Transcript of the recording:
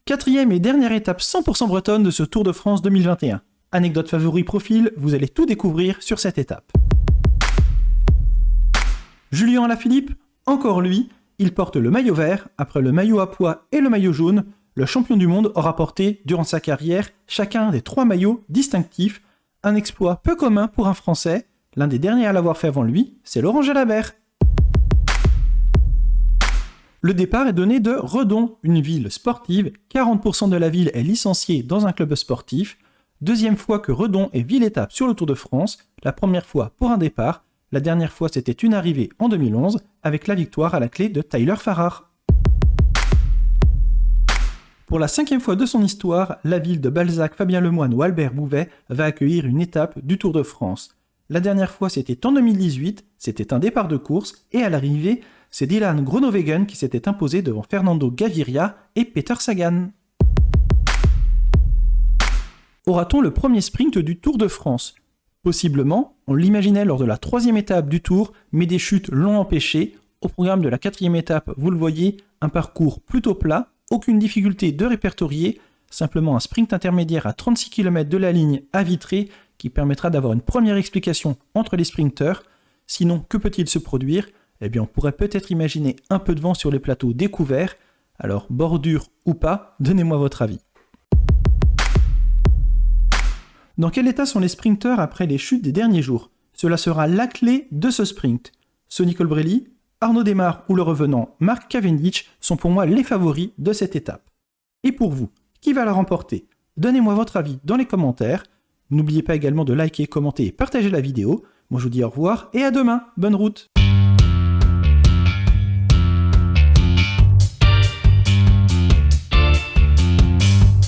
4e et dernière étape 100% bretonne de ce Tour de France 2021. Anecdote favori profil, vous allez tout découvrir sur cette étape. Julien Alaphilippe, encore lui, il porte le maillot vert, après le maillot à pois et le maillot jaune. Le champion du monde aura porté, durant sa carrière, chacun des 3 maillots distinctifs, un exploit peu commun pour un Français. L'un des derniers à l'avoir fait avant lui, c'est Laurent Jalabert. Le départ est donné de Redon, une ville sportive. 40% de la ville est licenciée dans un club sportif. Deuxième fois que Redon est ville-étape sur le Tour de France. La première fois pour un départ. La dernière fois, c'était une arrivée en 2011, avec la victoire à la clé de Tyler Farrar. Pour la 5e fois de son histoire, la ville de Balzac, Fabien Lemoine ou Albert Bouvet va accueillir une étape du Tour de France. La dernière fois, c'était en 2018, c'était un départ de course, et à l'arrivée, c'est Dylan Groenewegen qui s'était imposé devant Fernando Gaviria et Peter Sagan. Aura-t-on le premier sprint du Tour de France ? Possiblement, on l'imaginait lors de la 3e étape du Tour, mais des chutes l'ont empêché. Au programme de la 4e étape, vous le voyez, un parcours plutôt plat, aucune difficulté de répertorier, simplement un sprint intermédiaire à 36 km de la ligne à Vitré qui permettra d'avoir une première explication entre les sprinteurs. Sinon, que peut-il se produire ? Eh bien, on pourrait peut-être imaginer un peu de vent sur les plateaux découverts. Alors, bordure ou pas, donnez-moi votre avis. Dans quel état sont les sprinteurs après les chutes des derniers jours ? Cela sera la clé de ce sprint. Sonny Colbrelli, Arnaud Démare ou le revenant Mark Cavendish sont pour moi les favoris de cette étape. Et pour vous, qui va la remporter ? Donnez-moi votre avis dans les commentaires. N'oubliez pas également de liker, commenter et partager la vidéo. Moi je vous dis au revoir et à demain. Bonne route !